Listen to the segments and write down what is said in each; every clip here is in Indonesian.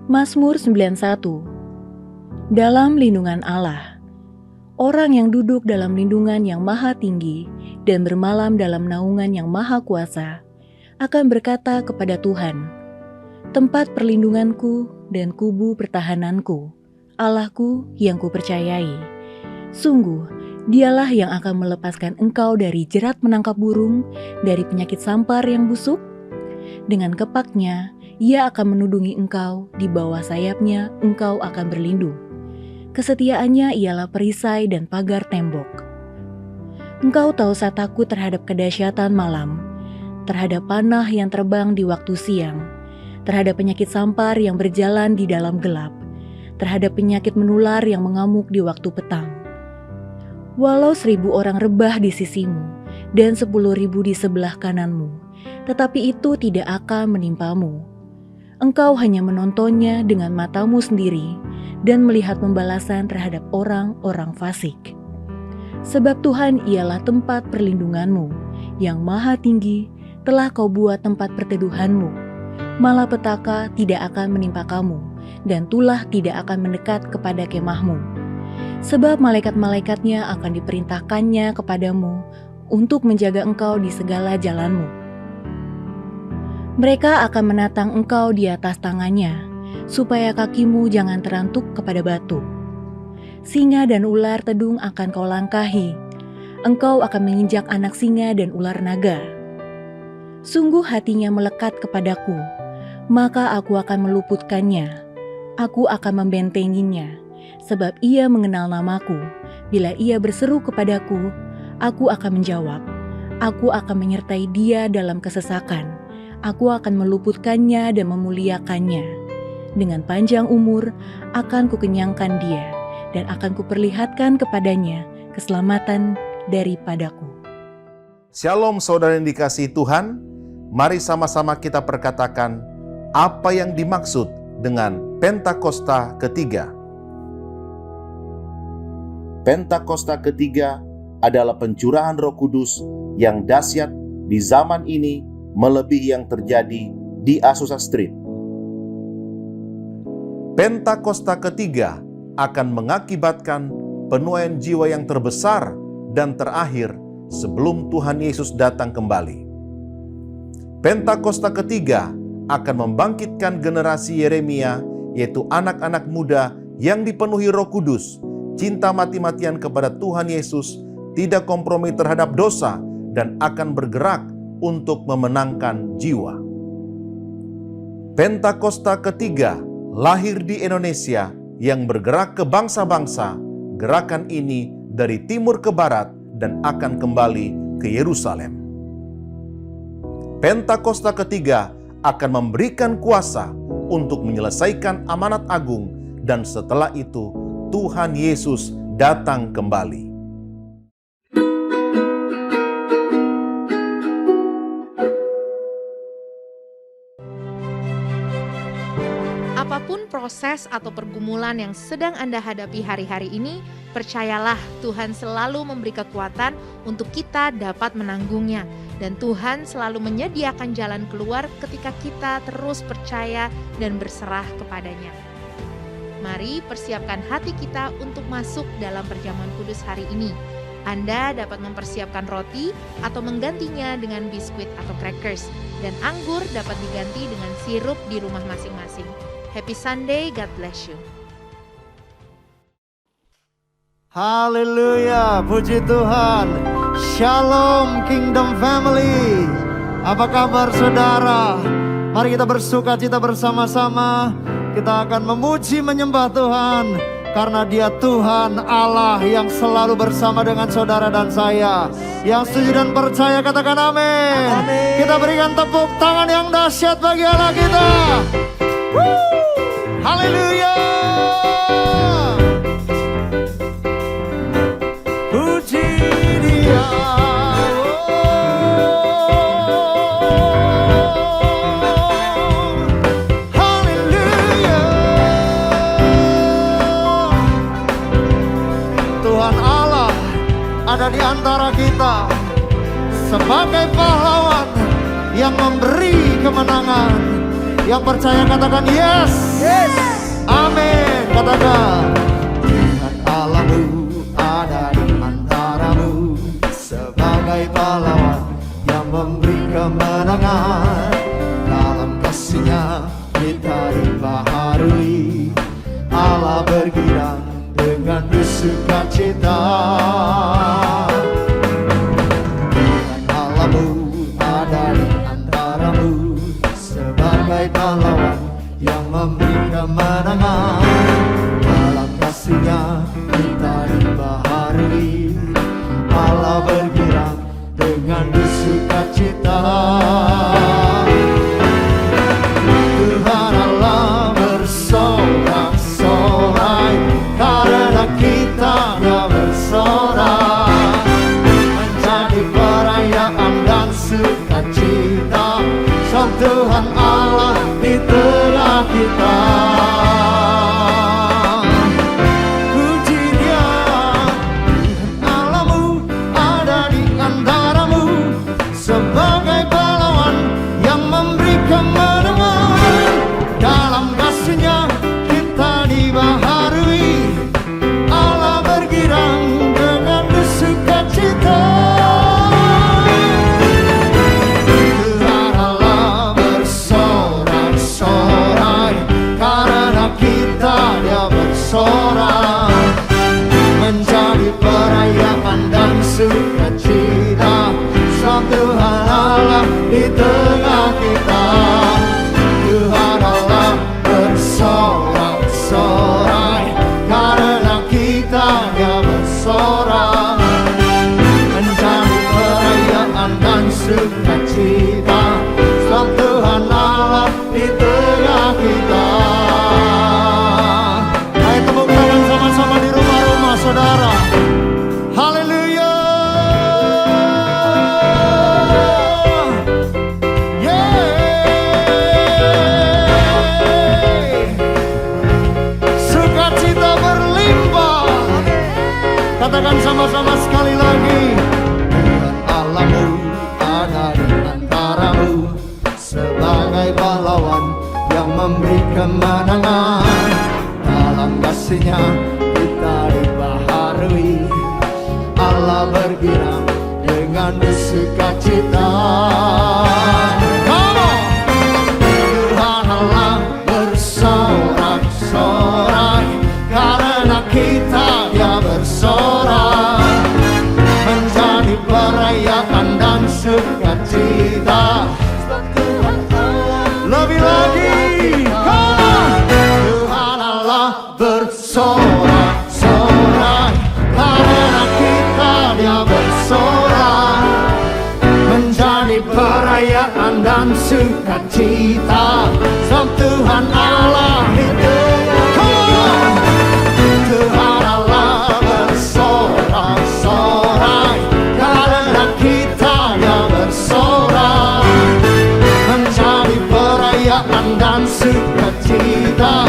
Mazmur 91. Dalam lindungan Allah. Orang yang duduk dalam lindungan yang maha tinggi dan bermalam dalam naungan yang maha kuasa akan berkata kepada Tuhan, tempat perlindunganku dan kubu pertahananku, Allahku yang kupercayai. Sungguh, dialah yang akan melepaskan engkau dari jerat menangkap burung, dari penyakit sampar yang busuk. Dengan kepaknya, ia akan menudungi engkau, di bawah sayapnya engkau akan berlindung. Kesetiaannya ialah perisai dan pagar tembok. Engkau tak usah takut terhadap kedahsyatan malam, terhadap panah yang terbang di waktu siang, terhadap penyakit sampar yang berjalan di dalam gelap, terhadap penyakit menular yang mengamuk di waktu petang. Walau 1.000 orang rebah di sisimu dan 10.000 di sebelah kananmu, tetapi itu tidak akan menimpamu. Engkau hanya menontonnya dengan matamu sendiri dan melihat pembalasan terhadap orang-orang fasik. Sebab Tuhan ialah tempat perlindunganmu, yang maha tinggi telah kau buat tempat perteduhanmu. Malapetaka tidak akan menimpa kamu, dan tulah tidak akan mendekat kepada kemahmu. Sebab malaikat-malaikatnya akan diperintahkannya kepadamu untuk menjaga engkau di segala jalanmu. Mereka akan menatang engkau di atas tangannya, supaya kakimu jangan terantuk kepada batu. Singa dan ular tedung akan kau langkahi, engkau akan menginjak anak singa dan ular naga. Sungguh hatinya melekat kepadaku, maka aku akan meluputkannya, aku akan membentenginya, sebab ia mengenal namaku. Bila ia berseru kepadaku, aku akan menjawab, aku akan menyertai dia dalam kesesakan. Aku akan meluputkannya dan memuliakannya. Dengan panjang umur akan kukenyangkan dia, dan akan kuperlihatkan kepadanya keselamatan daripadaku. Shalom saudara yang dikasihi Tuhan, mari sama-sama kita perkatakan apa yang dimaksud dengan Pentakosta ketiga. Pentakosta ketiga adalah pencurahan Roh Kudus yang dahsyat di zaman ini melebihi yang terjadi di Azusa Street. Pentakosta ketiga akan mengakibatkan penuaian jiwa yang terbesar dan terakhir sebelum Tuhan Yesus datang kembali. Pentakosta ketiga akan membangkitkan generasi Yeremia, yaitu anak-anak muda yang dipenuhi Roh Kudus, cinta mati-matian kepada Tuhan Yesus, tidak kompromi terhadap dosa, dan akan bergerak untuk memenangkan jiwa. Pentakosta ketiga lahir di Indonesia yang bergerak ke bangsa-bangsa. Gerakan ini dari timur ke barat dan akan kembali ke Yerusalem. Pentakosta ketiga akan memberikan kuasa untuk menyelesaikan amanat agung, dan setelah itu Tuhan Yesus datang kembali. Apapun proses atau pergumulan yang sedang Anda hadapi hari-hari ini, percayalah Tuhan selalu memberi kekuatan untuk kita dapat menanggungnya. Dan Tuhan selalu menyediakan jalan keluar ketika kita terus percaya dan berserah kepadanya. Mari persiapkan hati kita untuk masuk dalam perjamuan kudus hari ini. Anda dapat mempersiapkan roti atau menggantinya dengan biskuit atau crackers. Dan anggur dapat diganti dengan sirup di rumah masing-masing. Happy Sunday, God bless you. Haleluya, puji Tuhan. Shalom Kingdom Family. Apa kabar saudara? Mari kita bersuka cita bersama-sama. Kita akan memuji menyembah Tuhan, karena Dia Tuhan Allah yang selalu bersama dengan saudara dan saya. Yang setuju dan percaya katakan amin. Amin. Kita berikan tepuk tangan yang dahsyat bagi Allah kita. Haleluya. Puji Dia. Haleluya. Tuhan Allah ada di antara kita sebagai pahlawan yang memberi kemenangan, Yang percaya katakan yes. Yes. Amin. Katakan. Tuhan Allahmu ada di antaramu sebagai pahlawan yang memberi kemenangan. Dalam kasih-Nya kita dibaharui. Allah bergirang dengan sukacita. Tuhan Allahmu ada di antaramu sebagai pahlawan yang memberi kemenangan. Dalam kasih-Nya kita dibaharui. Allah bergirang dengan sukacita. Tuhan Allah bersorak-sorai karena kita Dia bersorak, menjadi perayaan dan sukacita. Sang Tuhan Allah di tengah kita. Puji Dia, Tuhan Allahmu ada di antaramu sebagai pahlawan yang memberi kemenangan. Dalam kasih-Nya kita dibaharui. Allah bergirang dengan sukacita. Tuhan Allah bersorak-sorai karena kita Dia bersorak, menjadi perayaan dan sukacita. Sang Tuhan Allah di tengah kita. Tuhan Allah bersorak-sorai karena kita Dia bersorak, menjadi perayaan dan sukacita. Sang Tuhan Allah di tengah kita. Ayo tepuk tangan sama-sama di rumah-rumah saudara. Haleluya. Sukacita berlimpah. Katakan sama-sama sekali lagi. Tuhan Allahmu ada di antaramu sebagai pahlawan yang memberi kemenangan. Dalam kasih-Nya kita dibaharui. Allah bergirang dengan sukacita. Tuhan Allah bersorak-sorai karena kita Dia bersorak, menjadi perayaan dan sukacita. Lebih lagi, Tuhan Allah bersorak-sorai karena kita Dia bersorak, menjadi perayaan dan sukacita. Sang Tuhan Allah itu. Tuhan Allah bersorak-sorai karena kita Dia bersorak, menjadi perayaan dan sukacita.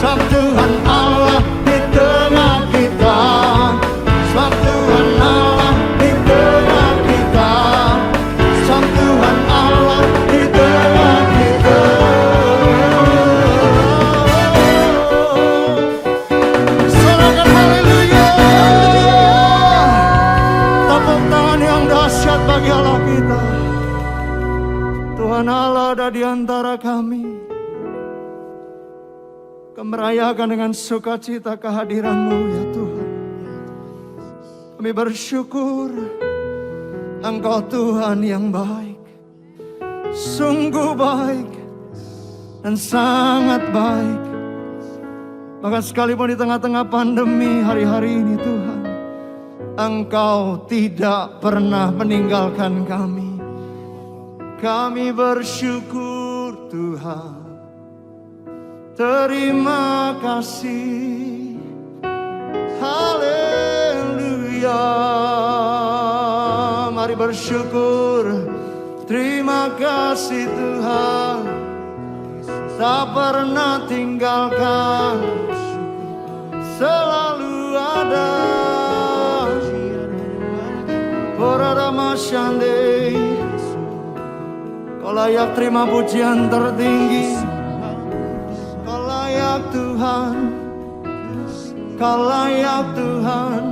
Sang Tuhan Allah di tengah kita. Sang Tuhan Allah di tengah kita. Sang Tuhan Allah di tengah kita. Sorakan haleluya. Tepuk tangan yang dahsyat bagi Allah kita. Tuhan Allah ada di antara kami. Kami merayakan dengan sukacita kehadiran-Mu ya Tuhan. Kami bersyukur Engkau Tuhan yang baik, sungguh baik dan sangat baik. Bahkan sekalipun di tengah-tengah pandemi hari-hari ini Tuhan, Engkau tidak pernah meninggalkan kami. Kami bersyukur Tuhan. Terima kasih. Haleluya. Mari bersyukur. Terima kasih Tuhan. Tak pernah tinggalkan, selalu ada. Porada Shande, Kau layak terima pujian tertinggi. layak Tuhan, Kau layak Tuhan.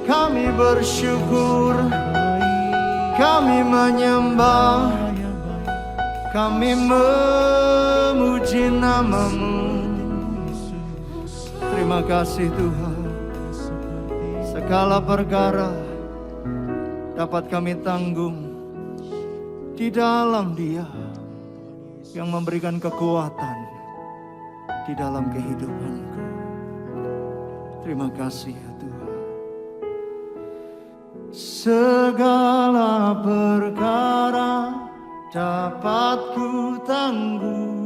Kami bersyukur, kami menyembah, kami memuji nama-Mu. Terima kasih Tuhan. Segala perkara dapat kami tanggung di dalam Dia yang memberikan kekuatan di dalam kehidupanku. Terima kasih ya Tuhan. Segala perkara dapat ku tanggung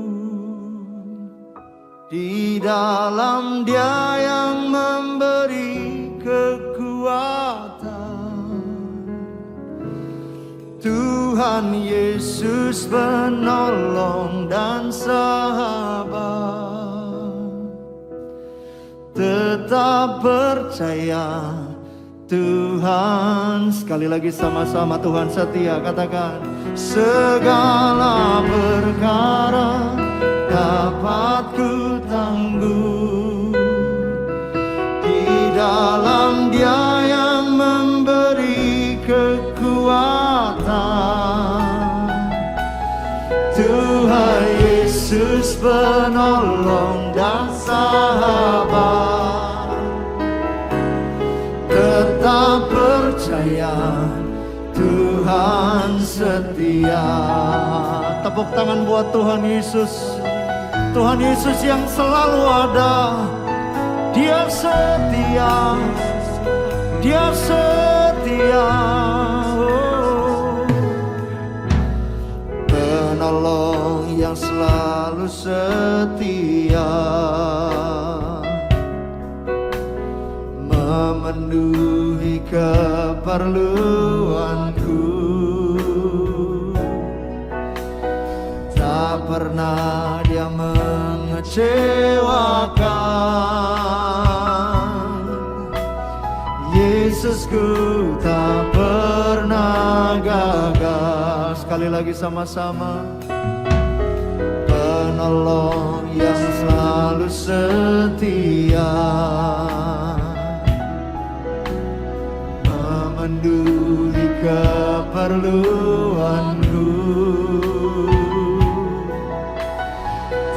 di dalam Dia yang memberi kekuatan. Tuhan Yesus penolong dan sahabat, tetap percaya Tuhan. Sekali lagi sama-sama, Tuhan setia. Katakan, segala perkara dapat ku tanggung di dalam Dia yang memberi kekuatan. Tuhan Yesus penolong dan sahabat, tetap percaya Tuhan setia. Tepuk tangan buat Tuhan Yesus. Tuhan Yesus yang selalu ada. Dia setia, Dia setia. Oh. Penolong yang selalu setia, memenuhi keperluanku. Tak pernah Dia mengecewakan. Yesusku tak pernah gagal. Sekali lagi sama-sama. Penolong yang selalu setia, memenuhi keperluanku.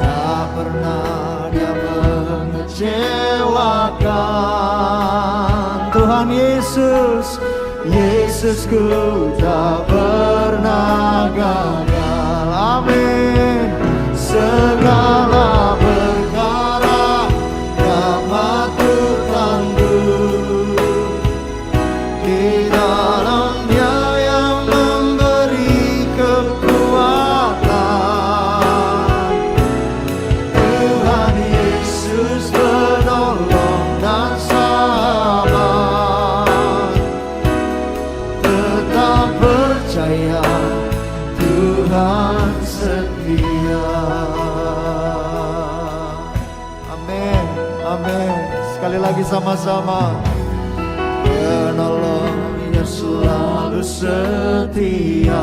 Tak pernah Dia mengecewakan. Tuhan Yesus, Yesusku tak pernah gagal. Amin. Segala perkara dapat ku tanggung di dalam Dia yang memberi kekuatan. Tuhan Yesus penolong dan sahabat, tetap percaya Tuhan setia. Amin, amin. Sekali lagi sama-sama. Penolong yang selalu setia,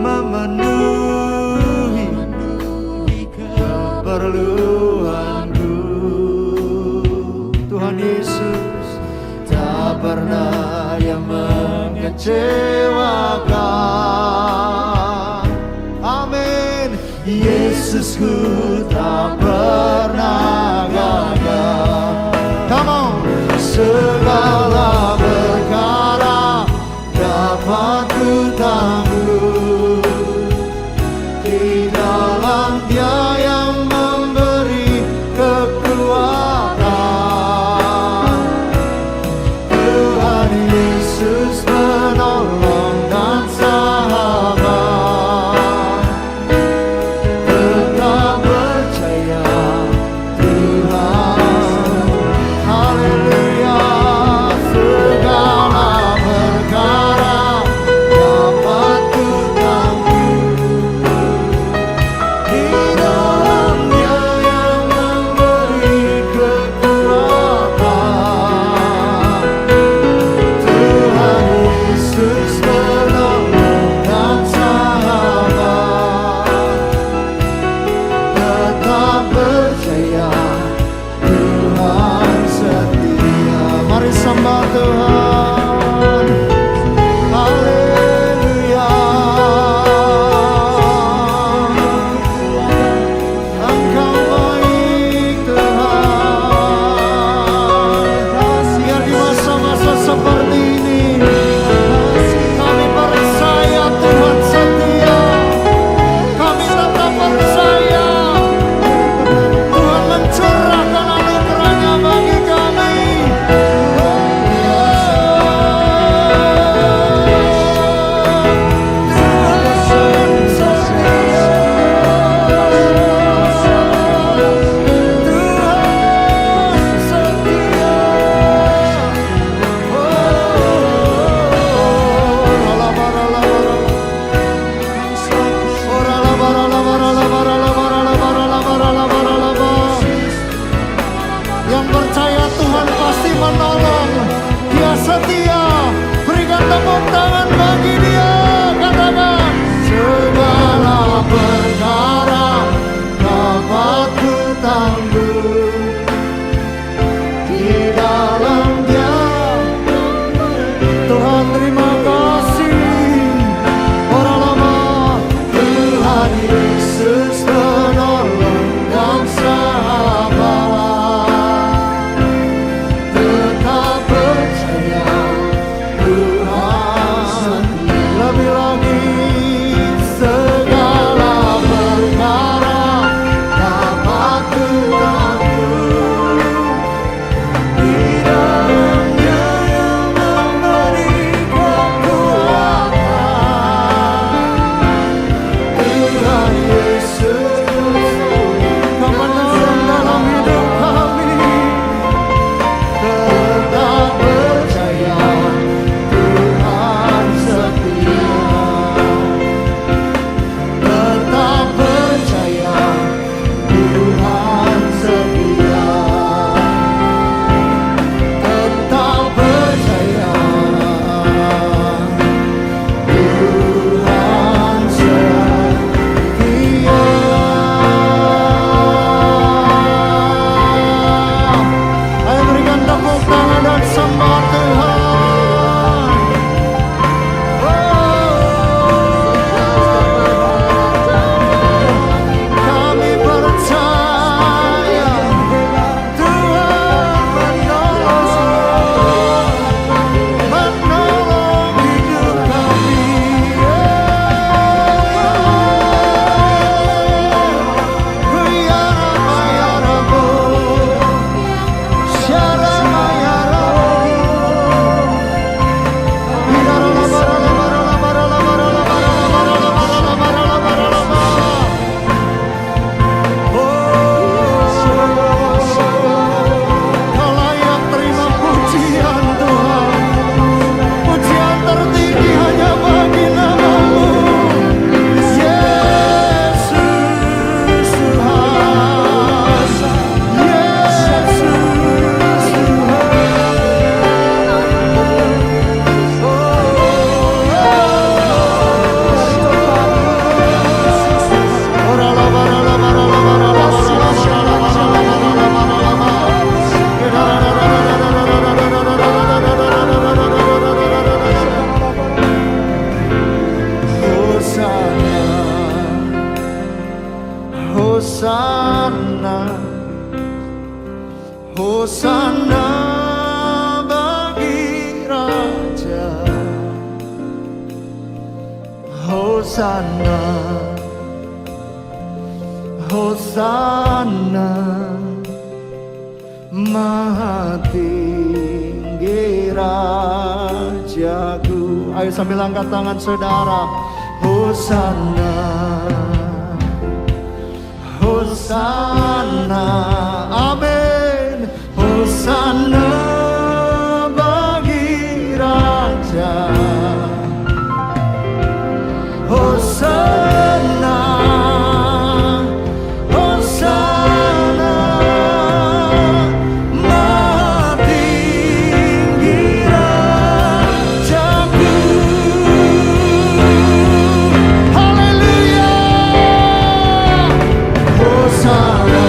memenuhi keperluanku. Tuhan Yesus tak pernah Dia mengecewakan. Amin. Yesusku tak pernah gagal. Come on. Segala perkara dapat ku tanggung di dalam Dia yang memberi kekuatan. Tuhan Yesus penolong dan sahabat, tetap percaya Tuhan. Haleluya. Segala perkara dapat Hosana, Hosana bagi Raja, Hosana, Hosana, Maha tinggi Rajaku. Ayo sambil angkat tangan saudara. Hosana, Hosana, amin. Hosana bagi Raja, Hosana, Hosana, Maha tinggi Rajaku. Haleluya. Hosana,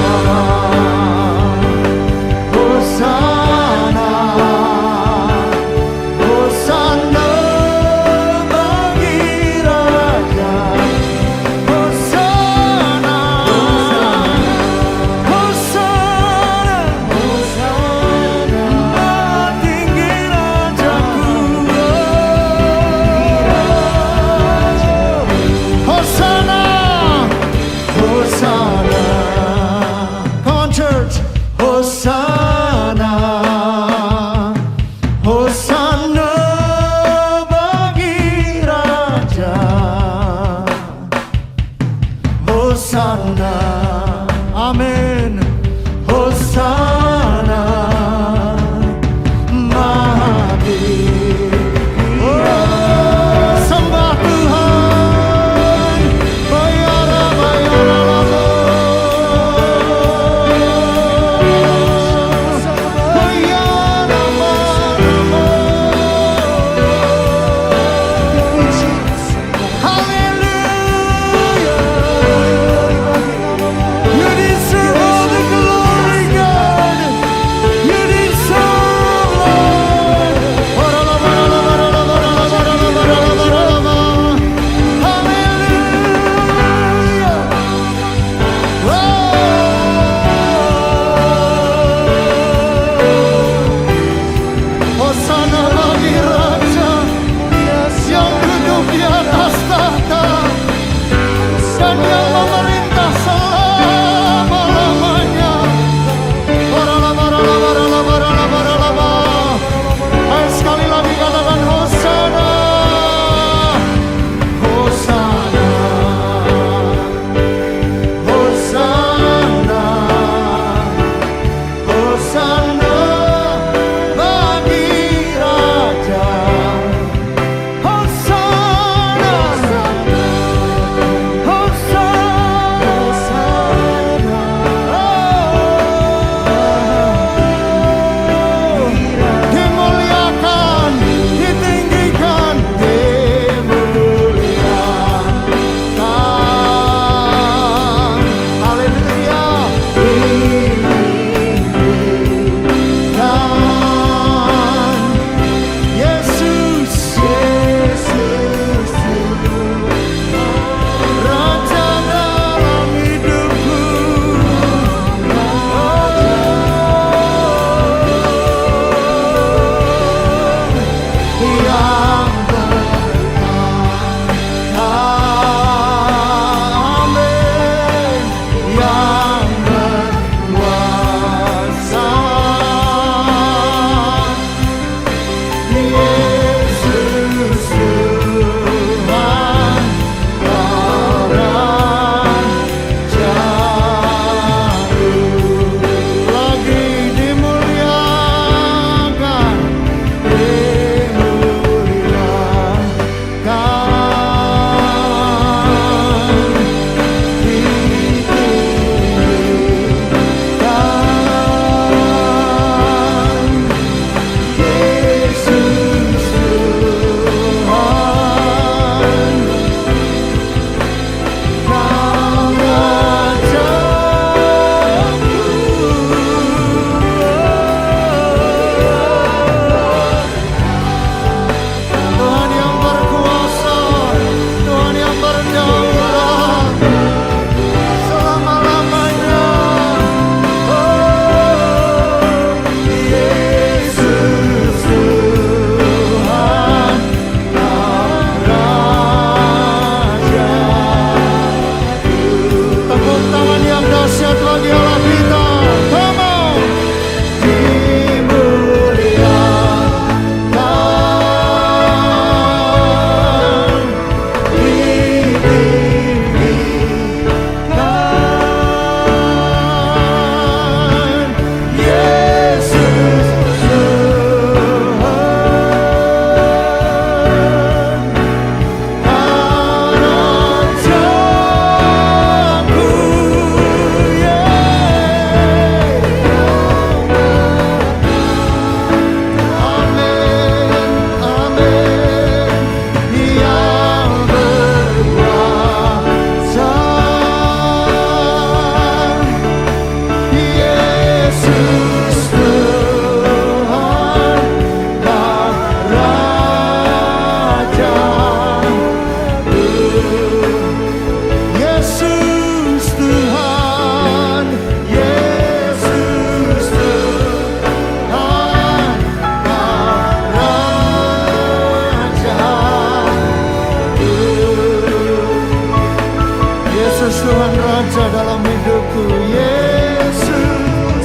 Tuhan Raja dalam hidupku. Yesus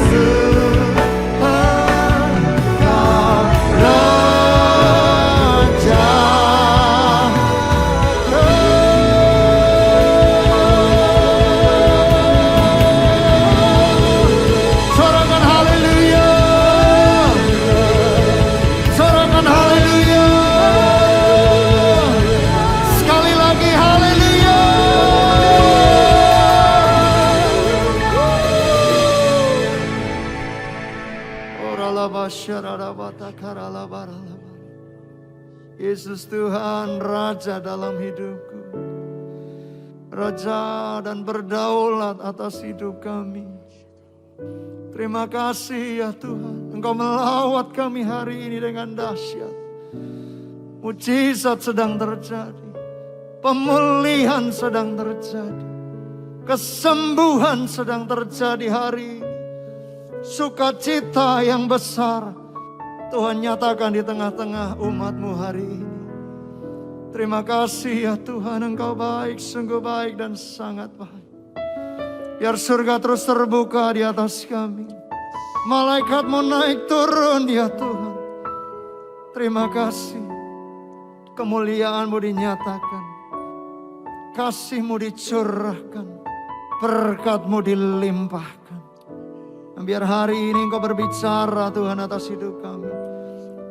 Tuhan, Kau Raja. Sorakan haleluya. Sorakan haleluya. Sekali lagi haleluya. Yesus Tuhan Raja dalam hidupku, Raja dan berdaulat atas hidup kami. Terima kasih ya Tuhan, Engkau melawat kami hari ini dengan dahsyat. Mujizat sedang terjadi, pemulihan sedang terjadi, kesembuhan sedang terjadi hari ini. Sukacita yang besar Tuhan nyatakan di tengah-tengah umat-Mu hari ini. Terima kasih ya Tuhan, Engkau baik, sungguh baik dan sangat baik. Biar surga terus terbuka di atas kami, malaikat-Mu naik turun ya Tuhan. Terima kasih, kemuliaan-Mu dinyatakan, kasih-Mu dicurahkan, berkat-Mu dilimpahkan. Biar hari ini Engkau berbicara Tuhan atas hidup kami.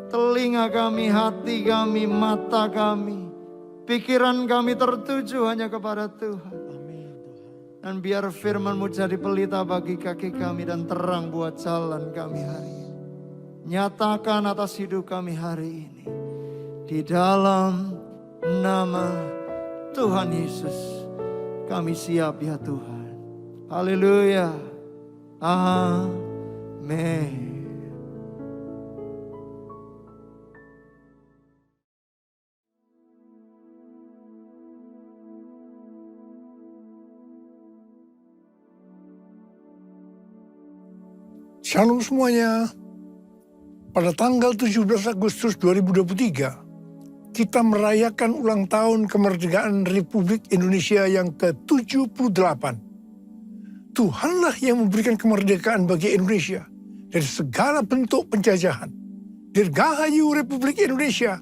Telinga kami, hati kami, mata kami, pikiran kami tertuju hanya kepada Tuhan. Dan biar firman-Mu jadi pelita bagi kaki kami dan terang buat jalan kami hari ini. Nyatakan atas hidup kami hari ini. Di dalam nama Tuhan Yesus kami siap ya Tuhan. Haleluya. Amin. Shalom semuanya. Pada tanggal 17 Agustus 2023, kita merayakan ulang tahun kemerdekaan Republik Indonesia yang ke-78. Tuhanlah yang memberikan kemerdekaan bagi Indonesia dari segala bentuk penjajahan. Dirgahayu Republik Indonesia.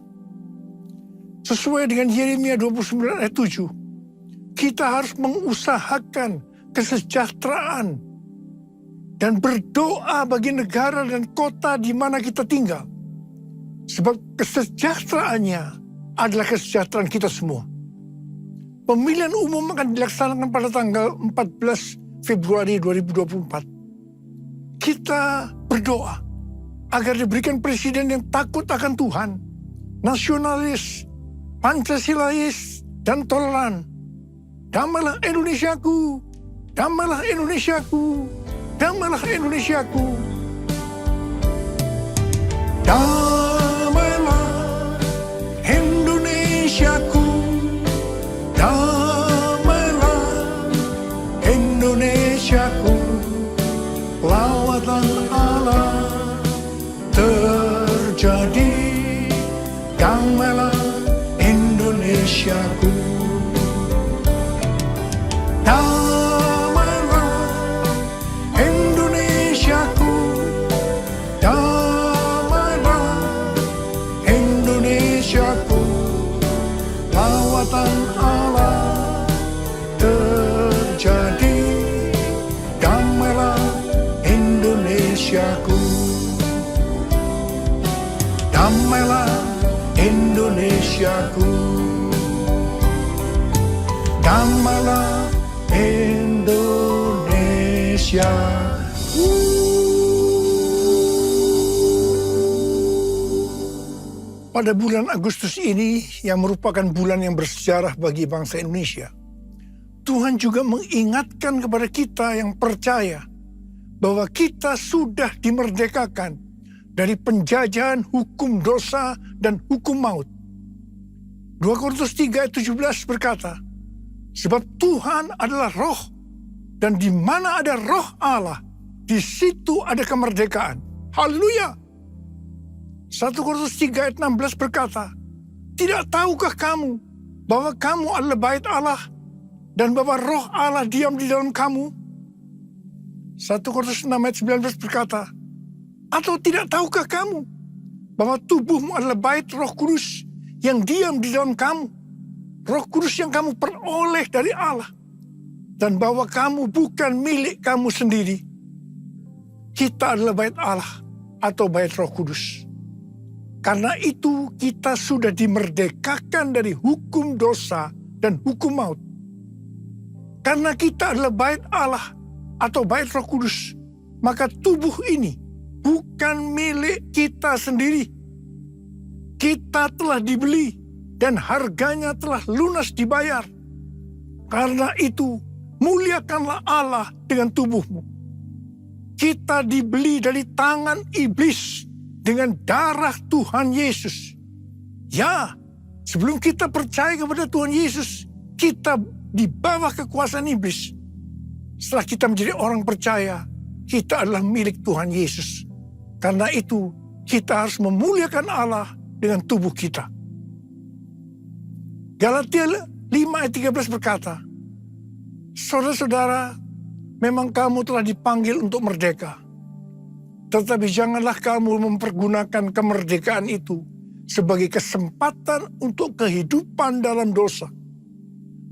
Sesuai dengan Yeremia 29 ayat 7, kita harus mengusahakan kesejahteraan dan berdoa bagi negara dan kota di mana kita tinggal. Sebab kesejahteraannya adalah kesejahteraan kita semua. Pemilihan umum akan dilaksanakan pada tanggal 14 Februari 2024. Kita berdoa agar diberikan presiden yang takut akan Tuhan, nasionalis, Pancasilais, dan toleran. Damailah Indonesiaku, damailah Indonesiaku, damailah Indonesiaku. Damailah Indonesiaku, damailah Indonesiaku. Lawatan Allah terjadi, damailah Indonesiaku. Damailah Indonesiaku, damailah Indonesiaku. Lawatan Allah terjadi, damailah Indonesiaku. Damailah Indonesiaku, damailah Indonesia. Pada bulan Agustus ini, yang merupakan bulan yang bersejarah bagi bangsa Indonesia, Tuhan juga mengingatkan kepada kita yang percaya bahwa kita sudah dimerdekakan dari penjajahan hukum dosa dan hukum maut. 2 Korintus 3 ayat 17 berkata, sebab Tuhan adalah roh, dan di mana ada roh Allah, di situ ada kemerdekaan. Haleluya. 1 Korintus 3 ayat 16 berkata, tidak tahukah kamu bahwa kamu adalah bait Allah dan bahwa roh Allah diam di dalam kamu. 1 Korintus 6 ayat 19 berkata, atau tidak tahukah kamu bahwa tubuhmu adalah bait Roh Kudus yang diam di dalam kamu, Roh Kudus yang kamu peroleh dari Allah, dan bahwa kamu bukan milik kamu sendiri. Kita adalah bait Allah atau bait Roh Kudus. Karena itu kita sudah dimerdekakan dari hukum dosa dan hukum maut. Karena kita adalah bait Allah atau bait Roh Kudus, maka tubuh ini bukan milik kita sendiri. Kita telah dibeli dan harganya telah lunas dibayar. Karena itu muliakanlah Allah dengan tubuhmu. Kita dibeli dari tangan iblis dengan darah Tuhan Yesus. Ya, sebelum kita percaya kepada Tuhan Yesus, kita di bawah kekuasaan iblis. Setelah kita menjadi orang percaya, kita adalah milik Tuhan Yesus. Karena itu, kita harus memuliakan Allah dengan tubuh kita. Galatia 5 ayat 13 berkata, saudara-saudara, memang kamu telah dipanggil untuk merdeka. Tetapi janganlah kamu mempergunakan kemerdekaan itu sebagai kesempatan untuk kehidupan dalam dosa.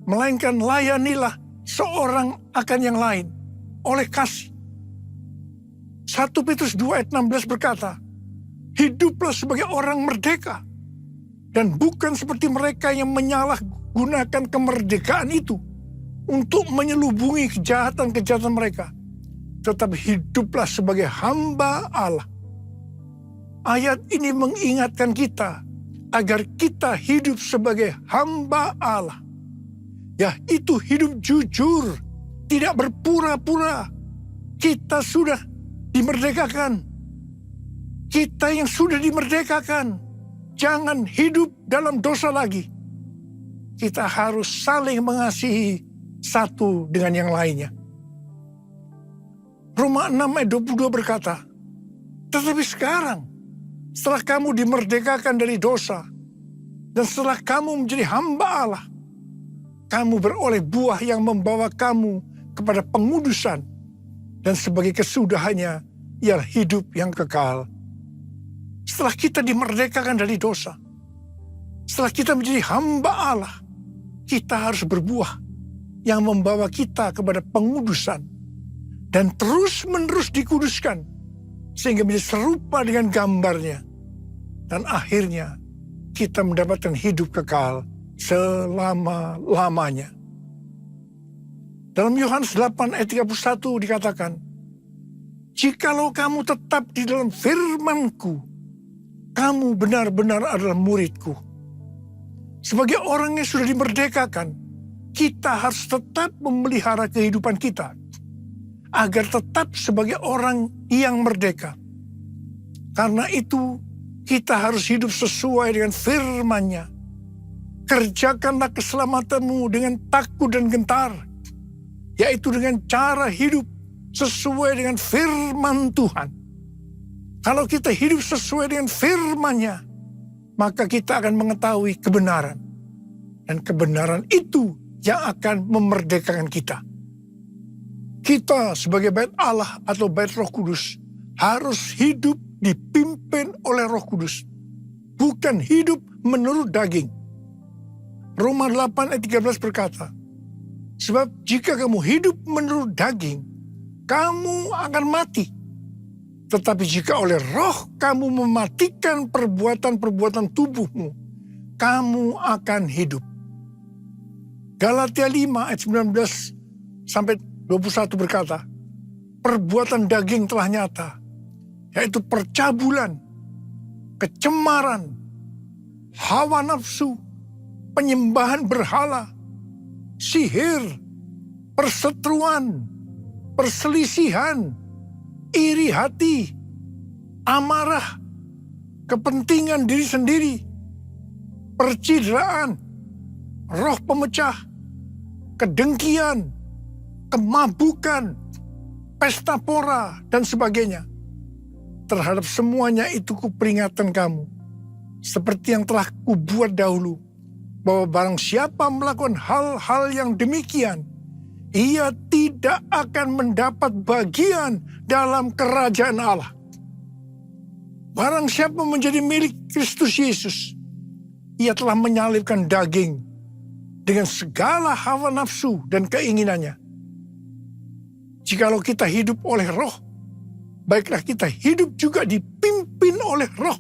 Melainkan layanilah seorang akan yang lain oleh kasih. 1 Petrus 2 ayat 16 berkata, hiduplah sebagai orang merdeka dan bukan seperti mereka yang menyalahgunakan kemerdekaan itu untuk menyelubungi kejahatan-kejahatan mereka, tetapi hiduplah sebagai hamba Allah. Ayat ini mengingatkan kita agar kita hidup sebagai hamba Allah, yaitu hidup jujur, tidak berpura-pura. Kita sudah dimerdekakan. Kita yang sudah dimerdekakan, jangan hidup dalam dosa lagi. Kita harus saling mengasihi satu dengan yang lainnya. Roma 6 ayat 22 berkata, tetapi sekarang, setelah kamu dimerdekakan dari dosa, dan setelah kamu menjadi hamba Allah, kamu beroleh buah yang membawa kamu kepada pengudusan, dan sebagai kesudahannya, ialah hidup yang kekal. Setelah kita dimerdekakan dari dosa, setelah kita menjadi hamba Allah, kita harus berbuah yang membawa kita kepada pengudusan, dan terus-menerus dikuduskan, sehingga menjadi serupa dengan gambarnya. Dan akhirnya kita mendapatkan hidup kekal selama-lamanya. Dalam Yohanes 8 ayat 31 dikatakan, jikalau kamu tetap di dalam firman-Ku, kamu benar-benar adalah murid-Ku. Sebagai orang yang sudah dimerdekakan, kita harus tetap memelihara kehidupan kita, agar tetap sebagai orang yang merdeka. Karena itu, kita harus hidup sesuai dengan firman-Nya. Kerjakanlah keselamatanmu dengan takut dan gentar, yaitu dengan cara hidup sesuai dengan firman Tuhan. Kalau kita hidup sesuai dengan firman-Nya, maka kita akan mengetahui kebenaran. Dan kebenaran itu yang akan memerdekakan kita. Kita sebagai bait Allah atau bait Roh Kudus harus hidup dipimpin oleh Roh Kudus, bukan hidup menurut daging. Roma 8 ayat 13 berkata, sebab jika kamu hidup menurut daging, kamu akan mati. Tetapi jika oleh Roh kamu mematikan perbuatan-perbuatan tubuhmu, kamu akan hidup. Galatia 5 ayat 19 sampai 21 berkata, perbuatan daging telah nyata, yaitu percabulan, kecemaran, hawa nafsu, penyembahan berhala, sihir, perseteruan, perselisihan, iri hati, amarah, kepentingan diri sendiri, percideraan, roh pemecah, kedengkian, kemabukan, pesta pora, dan sebagainya. Terhadap semuanya itu kuperingatkan kamu, seperti yang telah kubuat dahulu, bahwa barang siapa melakukan hal-hal yang demikian, ia tidak akan mendapat bagian dalam kerajaan Allah. Barang siapa menjadi milik Kristus Yesus, ia telah menyalibkan daging dengan segala hawa nafsu dan keinginannya. Jikalau kita hidup oleh roh, baiklah kita hidup juga dipimpin oleh roh,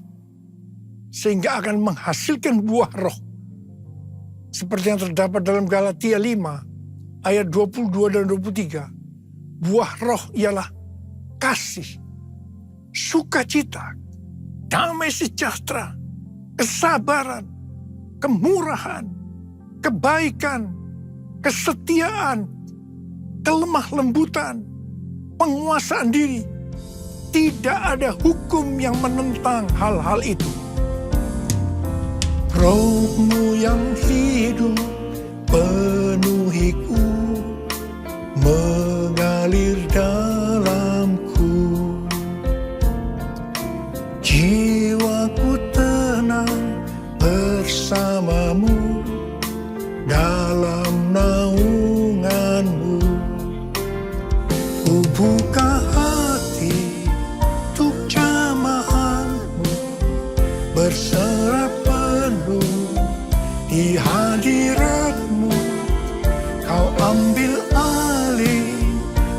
sehingga akan menghasilkan buah roh. Seperti yang terdapat dalam Galatia 5 ayat 22 dan 23. Buah roh ialah kasih, sukacita, damai sejahtera, kesabaran, kemurahan, kebaikan, kesetiaan, kelemah lembutan, penguasaan diri. Tidak ada hukum yang menentang hal-hal itu. Rohmu yang hidup penuhiku, mengalir dalamku. Jiwaku tenang bersamamu dalam naunganmu. Ku buka hati untuk jamahanmu, berserah penuh di hadiratmu. Kau ambil alih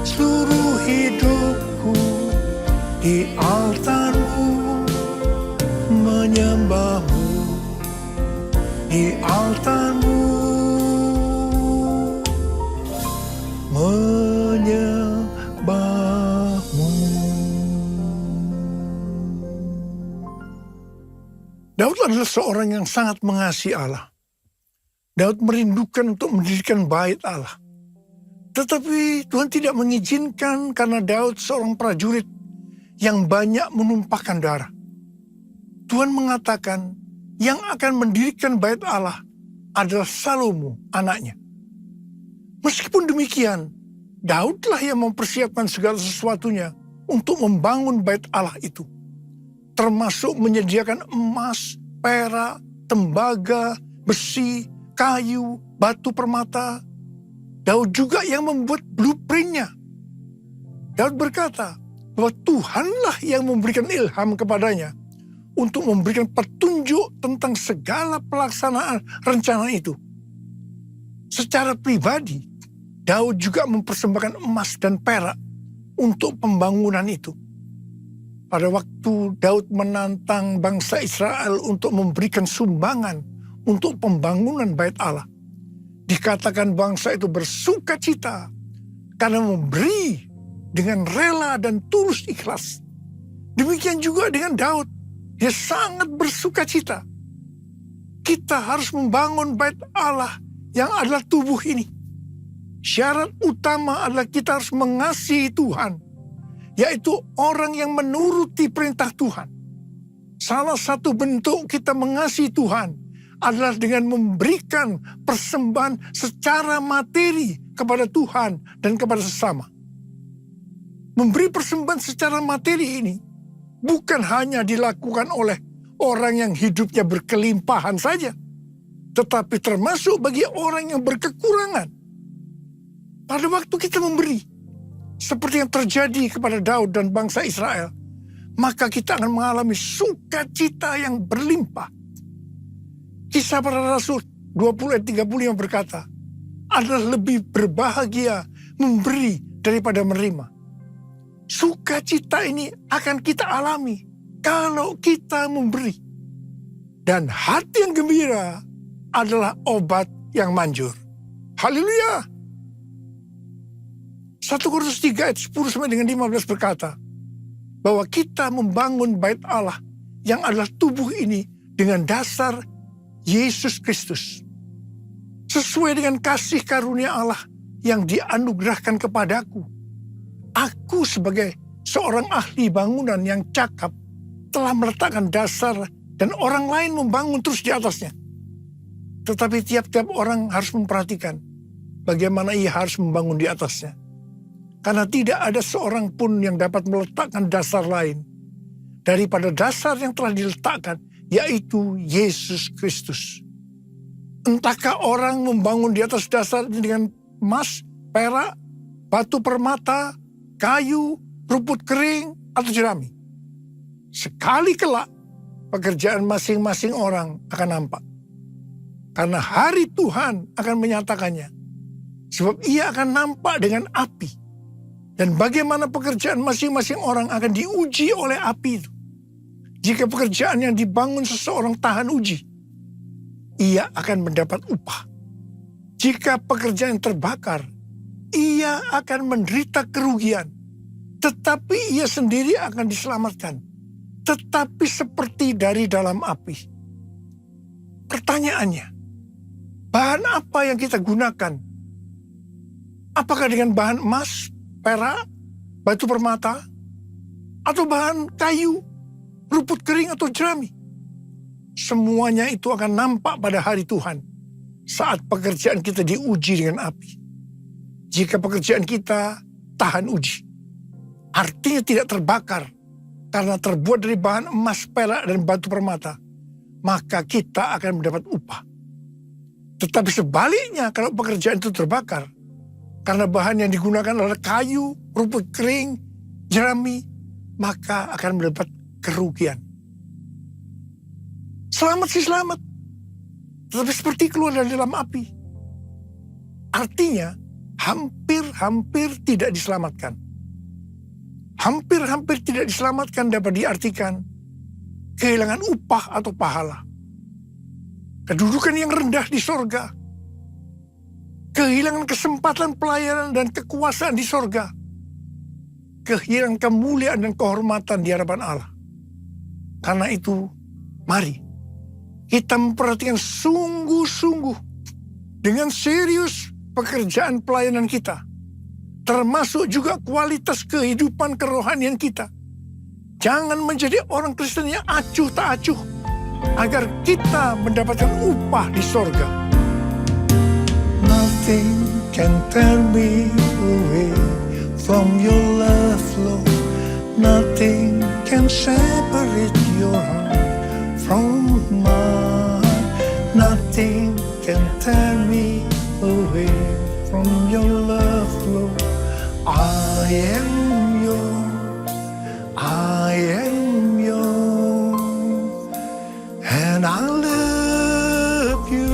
seluruh hidupku, di altarmu menyembahmu, di altarmu menyembahmu. Daud adalah seorang yang sangat mengasihi Allah. Daud merindukan untuk mendirikan bait Allah. Tetapi Tuhan tidak mengizinkan karena Daud seorang prajurit yang banyak menumpahkan darah. Tuhan mengatakan yang akan mendirikan bait Allah adalah Salomo, anaknya. Meskipun demikian, Daudlah yang mempersiapkan segala sesuatunya untuk membangun bait Allah itu. Termasuk menyediakan emas, perak, tembaga, besi, kayu, batu permata. Daud juga yang membuat blueprintnya. Daud berkata bahwa Tuhanlah yang memberikan ilham kepadanya untuk memberikan petunjuk tentang segala pelaksanaan rencana itu. Secara pribadi, Daud juga mempersembahkan emas dan perak untuk pembangunan itu. Pada waktu Daud menantang bangsa Israel untuk memberikan sumbangan untuk pembangunan bait Allah, dikatakan bangsa itu bersukacita karena memberi dengan rela dan tulus ikhlas. Demikian juga dengan Daud, dia sangat bersukacita. Kita harus membangun bait Allah yang adalah tubuh ini. Syarat utama adalah kita harus mengasihi Tuhan, yaitu orang yang menuruti perintah Tuhan. Salah satu bentuk kita mengasihi Tuhan adalah dengan memberikan persembahan secara materi kepada Tuhan dan kepada sesama. Memberi persembahan secara materi ini bukan hanya dilakukan oleh orang yang hidupnya berkelimpahan saja, tetapi termasuk bagi orang yang berkekurangan. Pada waktu kita memberi, seperti yang terjadi kepada Daud dan bangsa Israel, maka kita akan mengalami sukacita yang berlimpah. Kisah para Rasul 20 ayat 35 berkata, adalah lebih berbahagia memberi daripada menerima. Sukacita ini akan kita alami kalau kita memberi. Dan hati yang gembira adalah obat yang manjur. Haleluya! 1 Korintus 3 ayat 10 sampai dengan 15 berkata, bahwa kita membangun bait Allah yang adalah tubuh ini dengan dasar Yesus Kristus. Sesuai dengan kasih karunia Allah yang dianugerahkan kepadaku. Aku sebagai seorang ahli bangunan yang cakap telah meletakkan dasar dan orang lain membangun terus di atasnya. Tetapi tiap-tiap orang harus memperhatikan bagaimana ia harus membangun di atasnya. Karena tidak ada seorang pun yang dapat meletakkan dasar lain daripada dasar yang telah diletakkan, yaitu Yesus Kristus. Entahkah orang membangun di atas dasar dengan emas, perak, batu permata, kayu, rumput kering, atau jerami. Sekali kelak, pekerjaan masing-masing orang akan nampak. Karena hari Tuhan akan menyatakannya. Sebab ia akan nampak dengan api. Dan bagaimana pekerjaan masing-masing orang akan diuji oleh api itu. Jika pekerjaan yang dibangun seseorang tahan uji, ia akan mendapat upah. Jika pekerjaan terbakar, ia akan menderita kerugian. Tetapi ia sendiri akan diselamatkan. Tetapi seperti dari dalam api. Pertanyaannya, bahan apa yang kita gunakan? Apakah dengan bahan emas, perak, batu permata, atau bahan kayu, rumput kering atau jerami? Semuanya itu akan nampak pada hari Tuhan saat pekerjaan kita diuji dengan api. Jika pekerjaan kita tahan uji, artinya tidak terbakar karena terbuat dari bahan emas, perak, dan batu permata, maka kita akan mendapat upah. Tetapi sebaliknya, kalau pekerjaan itu terbakar karena bahan yang digunakan adalah kayu, rumput kering, jerami, maka akan mendapat kerugian. Selamat sih selamat, tetapi seperti keluar dari dalam api. Artinya, hampir-hampir tidak diselamatkan. Hampir-hampir tidak diselamatkan dapat diartikan kehilangan upah atau pahala. Kedudukan yang rendah di sorga. Kehilangan kesempatan pelayanan dan kekuasaan di sorga. Kehilangan kemuliaan dan kehormatan di hadapan Allah. Karena itu, mari kita memperhatikan sungguh-sungguh dengan serius pekerjaan pelayanan kita. Termasuk juga kualitas kehidupan kerohanian kita. Jangan menjadi orang Kristen yang acuh tak acuh. Agar kita mendapatkan upah di sorga. Nothing can tear me away from your love, Lord. Nothing can separate your heart from mine. Nothing can tear me away from your love, Lord. I am yours, I am yours, and I love you.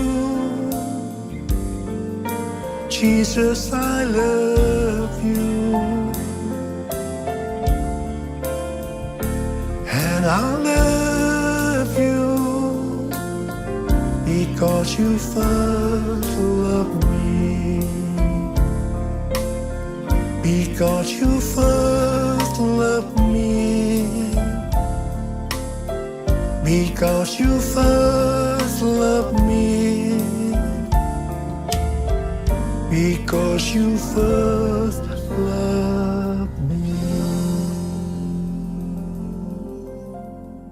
Jesus, I love you, and I love you because you first loved me. Because you first loved me. Because you first loved me. Because you first loved me.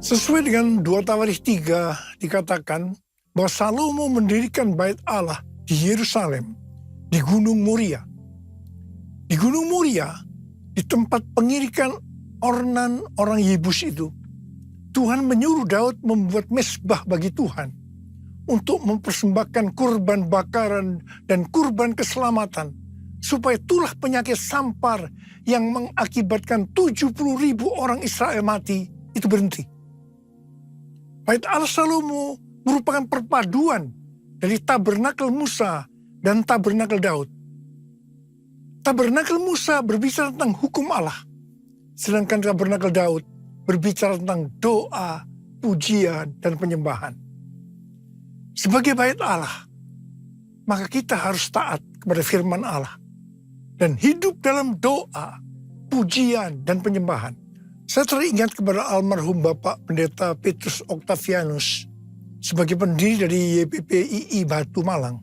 Sesuai dengan 2 Tawarikh 3 dikatakan bahwa Salomo mendirikan bait Allah di Yerusalem, di Gunung Moria. Di Gunung Moria, di tempat pengirikan ornan orang Yebus itu, Tuhan menyuruh Daud membuat mezbah bagi Tuhan untuk mempersembahkan kurban bakaran dan kurban keselamatan, supaya tulah penyakit sampar yang mengakibatkan 70.000 orang Israel mati itu berhenti. Bait Allah Salomo merupakan perpaduan dari tabernakel Musa dan tabernakel Daud. Tabernakel Musa berbicara tentang hukum Allah, sedangkan tabernakel Daud berbicara tentang doa, pujian, dan penyembahan. Sebagai bait Allah, maka kita harus taat kepada firman Allah dan hidup dalam doa, pujian, dan penyembahan. Saya teringat kepada almarhum Bapak Pendeta Petrus Octavianus sebagai pendiri dari YPPII Batu Malang.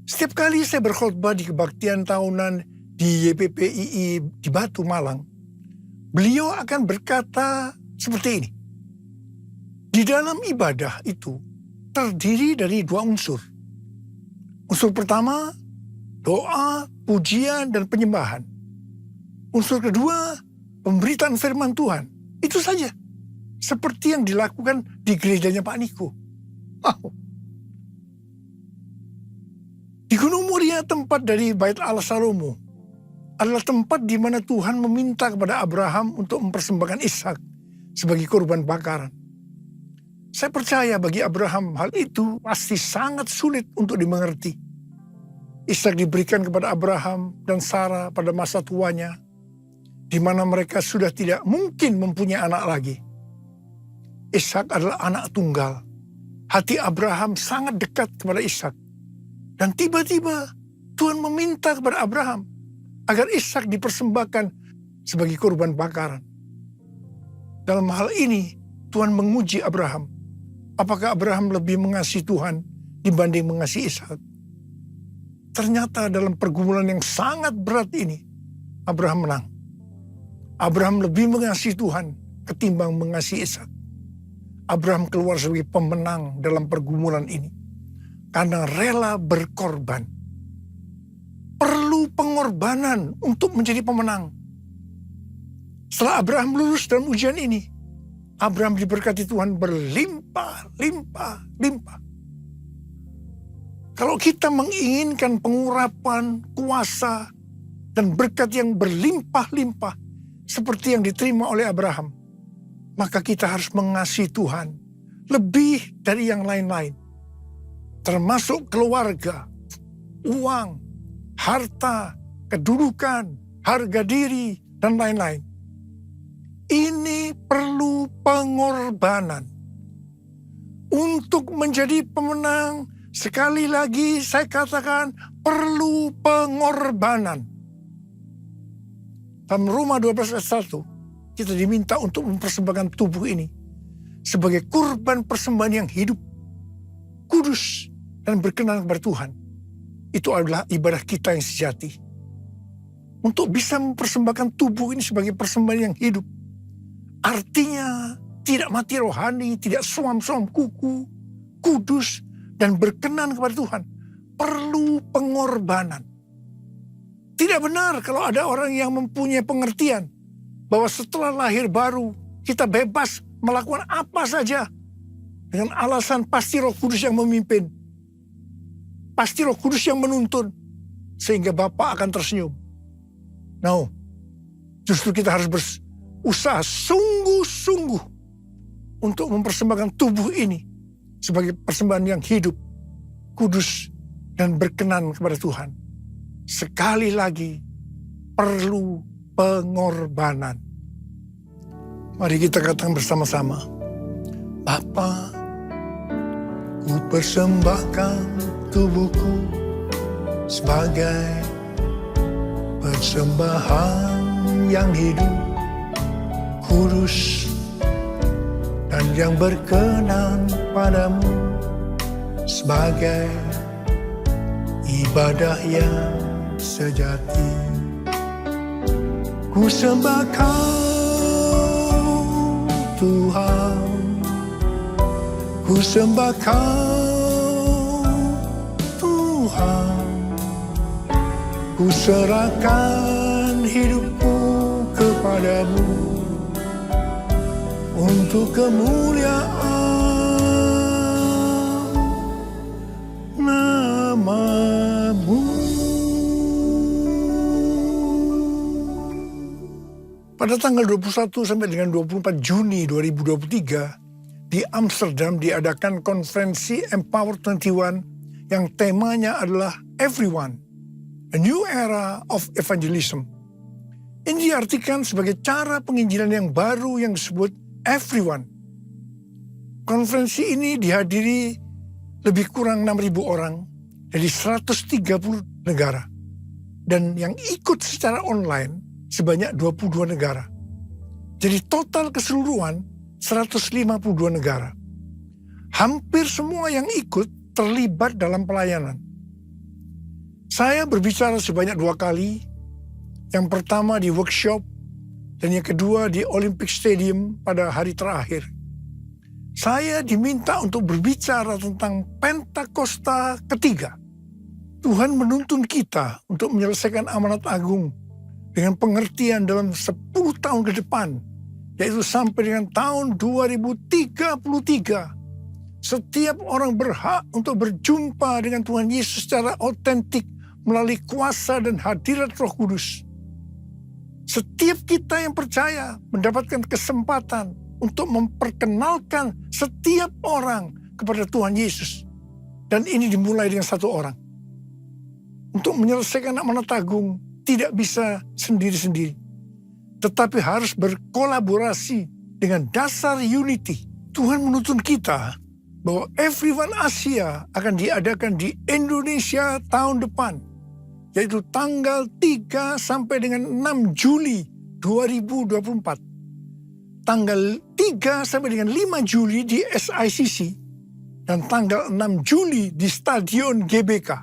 Setiap kali saya berkhotbah di kebaktian tahunan di YPPII di Batu Malang, beliau akan berkata seperti ini. Di dalam ibadah itu terdiri dari 2 unsur. Unsur pertama, doa, pujian, dan penyembahan. Unsur kedua, pemberitaan firman Tuhan. Itu saja. Seperti yang dilakukan di gerejanya Pak Niko. Gunung Moria, tempat dari Bait Allah Salomo, adalah tempat di mana Tuhan meminta kepada Abraham untuk mempersembahkan Ishak sebagai korban bakaran. Saya percaya bagi Abraham hal itu pasti sangat sulit untuk dimengerti. Ishak diberikan kepada Abraham dan Sarah pada masa tuanya, di mana mereka sudah tidak mungkin mempunyai anak lagi. Ishak adalah anak tunggal. Hati Abraham sangat dekat kepada Ishak. Dan tiba-tiba Tuhan meminta kepada Abraham agar Ishak dipersembahkan sebagai korban bakaran. Dalam hal ini Tuhan menguji Abraham. Apakah Abraham lebih mengasihi Tuhan dibanding mengasihi Ishak? Ternyata dalam pergumulan yang sangat berat ini, Abraham menang. Abraham lebih mengasihi Tuhan ketimbang mengasihi Ishak. Abraham keluar sebagai pemenang dalam pergumulan ini karena rela berkorban. Perlu pengorbanan untuk menjadi pemenang. Setelah Abraham lulus dalam ujian ini, Abraham diberkati Tuhan berlimpah-limpah. Kalau kita menginginkan pengurapan, kuasa, dan berkat yang berlimpah-limpah seperti yang diterima oleh Abraham, maka kita harus mengasihi Tuhan lebih dari yang lain-lain. Termasuk keluarga, uang, harta, kedudukan, harga diri, dan lain-lain. Ini perlu pengorbanan. Untuk menjadi pemenang, sekali lagi saya katakan perlu pengorbanan. Dalam Roma 12 ayat 1, kita diminta untuk mempersembahkan tubuh ini sebagai kurban persembahan yang hidup, kudus, dan berkenan kepada Tuhan. Itu adalah ibadah kita yang sejati. Untuk bisa mempersembahkan tubuh ini sebagai persembahan yang hidup, artinya tidak mati rohani, tidak suam-suam kuku, kudus, dan berkenan kepada Tuhan, perlu pengorbanan. Tidak benar kalau ada orang yang mempunyai pengertian bahwa setelah lahir baru kita bebas melakukan apa saja dengan alasan pasti Roh Kudus yang memimpin, pasti Roh Kudus yang menuntun, sehingga Bapa akan tersenyum. No, justru kita harus berusaha sungguh-sungguh untuk mempersembahkan tubuh ini sebagai persembahan yang hidup, kudus, dan berkenan kepada Tuhan. Sekali lagi, perlu pengorbanan. Mari kita katakan bersama-sama, Bapa, ku persembahkan tubuhku sebagai persembahan yang hidup, kudus, dan yang berkenan padamu, sebagai ibadah yang sejati. Ku sembah Kau Tuhan, ku sembah Kau Tuhan, ku serahkan hidupku kepadamu untuk kemuliaan nama-Mu. Pada tanggal 21 sampai dengan 24 Juni 2023 di Amsterdam diadakan konferensi Empower 21 yang temanya adalah Everyone, A New Era of Evangelism. Ini diartikan sebagai cara penginjilan yang baru yang disebut Everyone. Konferensi ini dihadiri lebih kurang 6.000 orang dari 130 negara. Dan yang ikut secara online sebanyak 22 negara. Jadi total keseluruhan 152 negara. Hampir semua yang ikut terlibat dalam pelayanan. Saya berbicara sebanyak 2 kali. Yang pertama di workshop dan yang kedua di Olympic Stadium pada hari terakhir. Saya diminta untuk berbicara tentang Pentakosta ketiga. Tuhan menuntun kita untuk menyelesaikan amanat agung dengan pengertian dalam 10 tahun ke depan, yaitu sampai dengan tahun 2033, Setiap orang berhak untuk berjumpa dengan Tuhan Yesus secara otentik melalui kuasa dan hadirat Roh Kudus. Setiap kita yang percaya mendapatkan kesempatan untuk memperkenalkan setiap orang kepada Tuhan Yesus. Dan ini dimulai dengan satu orang. Untuk menyelesaikan amanat agung tidak bisa sendiri-sendiri. Tetapi harus berkolaborasi dengan dasar unity. Tuhan menuntun kita bahwa Everyone Asia akan diadakan di Indonesia tahun depan. Yaitu tanggal 3 sampai dengan 6 Juli 2024. Tanggal 3 sampai dengan 5 Juli di SICC. Dan tanggal 6 Juli di Stadion GBK.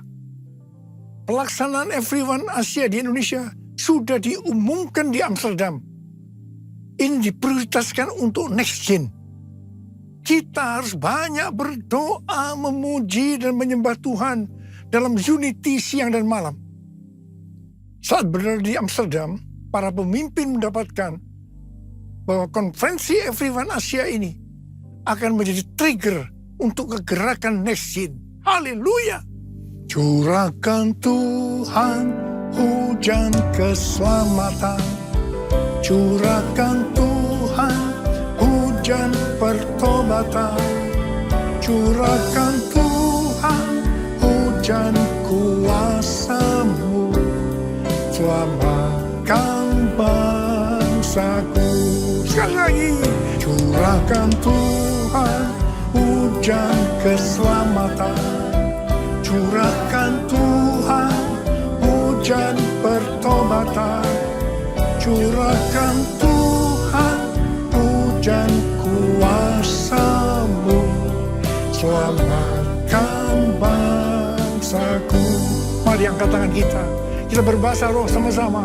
Pelaksanaan Everyone Asia di Indonesia sudah diumumkan di Amsterdam. Ini diprioritaskan untuk next gen. Kita harus banyak berdoa, memuji dan menyembah Tuhan dalam unity siang dan malam. Saat berada di Amsterdam, para pemimpin mendapatkan bahwa konferensi Everyone Asia ini akan menjadi trigger untuk kegerakan next gen. Haleluya! Curahkan Tuhan hujan keselamatan. Curahkan Tuhan hujan pertobatan. Curahkan Tuhan hujan kuasa-Mu. Selamatkan bangsaku. Sekali lagi. Curahkan Tuhan hujan keselamatan. Curahkan Tuhan hujan pertobatan. Curahkan Tuhan hujan kuasa-Mu. Selamatkan bangsaku. Mari angkat tangan kita. Kita berbahasa roh sama-sama.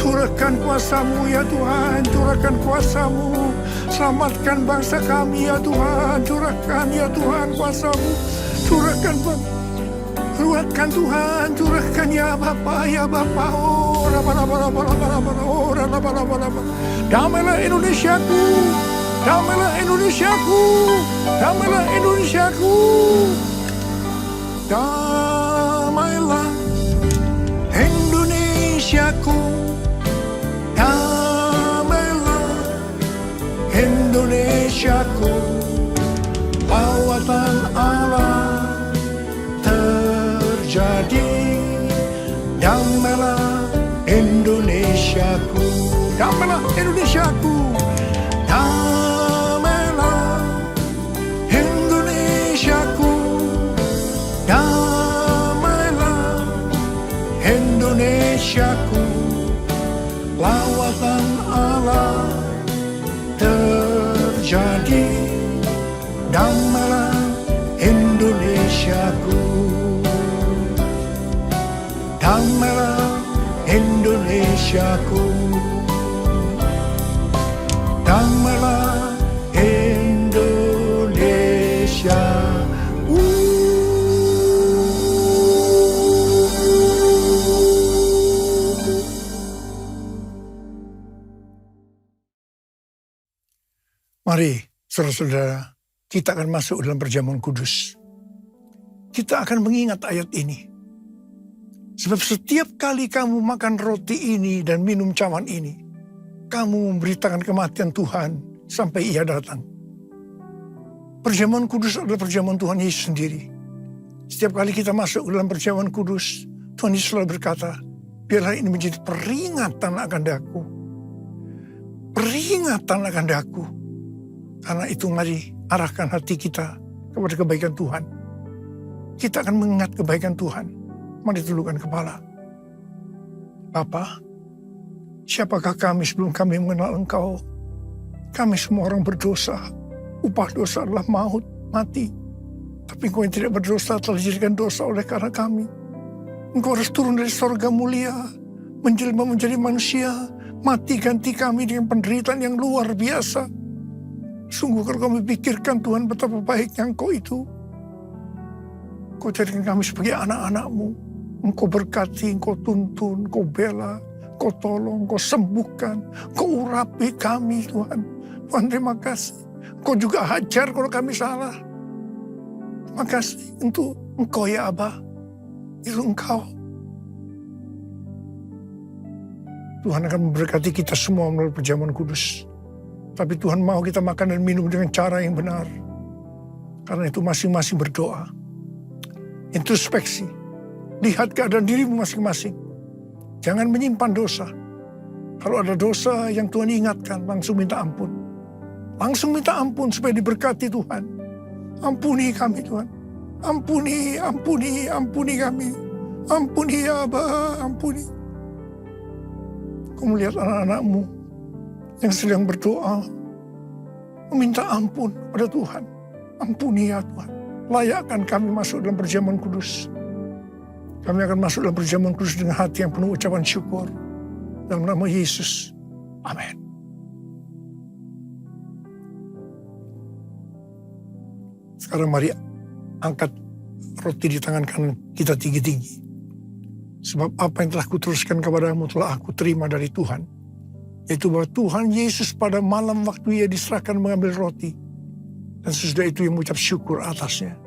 Curahkan kuasa-Mu ya Tuhan, curahkan kuasa-Mu. Selamatkan bangsa kami ya Tuhan, curahkan ya Tuhan kuasa-Mu. Curahkan Tuhan, curahkan ya Bapa, ya Bapa. Damailah Indonesiaku, damailah Indonesiaku, damailah Indonesiaku. Damailah Indonesiaku, damailah Indonesiaku. Lawatan Allah terjadi. Damailah Indonesiaku, damailah Indonesiaku. Damailah Indonesiaku, damailah Indonesiaku. Lawatan Allah terjadi. Damailah Indonesiaku, damailah Indonesiaku, damailah Indonesia. Mari, saudara-saudara, kita akan masuk dalam perjamuan kudus. Kita akan mengingat ayat ini. Sebab setiap kali kamu makan roti ini dan minum cawan ini, kamu memberitakan kematian Tuhan sampai Ia datang. Perjamuan kudus adalah perjamuan Tuhan Yesus sendiri. Setiap kali kita masuk dalam perjamuan kudus, Tuhan Yesus selalu berkata, biarlah ini menjadi peringatan akan daku. Peringatan akan daku. Karena itu mari arahkan hati kita kepada kebaikan Tuhan. Kita akan mengingat kebaikan Tuhan. Mari tundukkan kepala. Bapa, siapakah kami sebelum kami mengenal Engkau? Kami semua orang berdosa. Upah dosa adalah maut, mati. Tapi Engkau yang tidak berdosa telah dijadikan dosa oleh karena kami. Engkau harus turun dari sorga mulia, menjelma menjadi manusia, mati ganti kami dengan penderitaan yang luar biasa. Sungguh kalau kami pikirkan Tuhan betapa baiknya Engkau itu. Engkau jadikan kami sebagai anak-anak-Mu. Engkau berkati, Engkau tuntun, Engkau bela, Engkau tolong, Engkau sembuhkan, Engkau urapi kami Tuhan. Tuhan terima kasih. Engkau juga hajar kalau kami salah. Terima kasih untuk Engkau ya Aba. Itu Engkau. Tuhan akan memberkati kita semua melalui perjamuan kudus. Tapi Tuhan mau kita makan dan minum dengan cara yang benar. Karena itu masing-masing berdoa. Introspeksi. Lihat keadaan dirimu masing-masing. Jangan menyimpan dosa. Kalau ada dosa yang Tuhan ingatkan, langsung minta ampun. Langsung minta ampun supaya diberkati Tuhan. Ampuni kami Tuhan. Ampuni kami. Ampuni ya Aba, ampuni. Kau melihat anak-anakmu yang sedang berdoa, meminta ampun pada Tuhan. Ampuni ya Tuhan. Layakkan kami masuk dalam perjamuan kudus. Kami akan masuk dalam perjamuan kudus dengan hati yang penuh ucapan syukur. Dalam nama Yesus. Amin. Sekarang mari angkat roti di tangan kanan kita tinggi-tinggi. Sebab apa yang telah kuteruskan kepadamu telah aku terima dari Tuhan. Yaitu bahwa Tuhan Yesus pada malam waktu ia diserahkan mengambil roti. Dan sesudah itu ia mengucap syukur atasnya.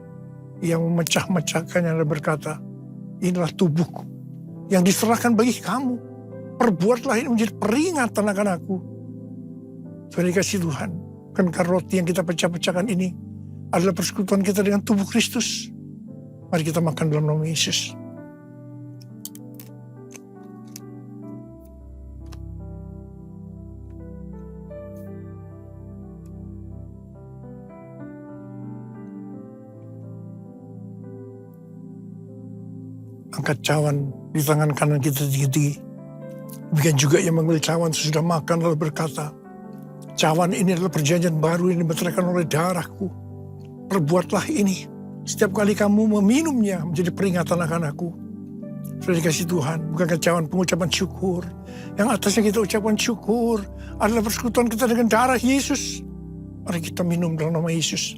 Ia memecah-mecahkannya dan berkata, inilah tubuhku yang diserahkan bagi kamu. Perbuatlah ini menjadi peringatan akan aku. Tuhan dikasih Tuhan. Bukankah roti yang kita pecah-pecahkan ini adalah persekutuan kita dengan tubuh Kristus. Mari kita makan dalam nama Yesus. Angkat cawan di tangan kanan kita tinggi-tinggi. Demikian juga yang mengambil cawan sesudah makan lalu berkata, cawan ini adalah perjanjian baru yang dimeteraikan oleh darahku. Perbuatlah ini setiap kali kamu meminumnya menjadi peringatan akan aku. Sudah dikasih Tuhan, bukankah cawan pengucapan syukur. Yang atasnya kita ucapkan syukur adalah persekutuan kita dengan darah Yesus. Mari kita minum dalam nama Yesus.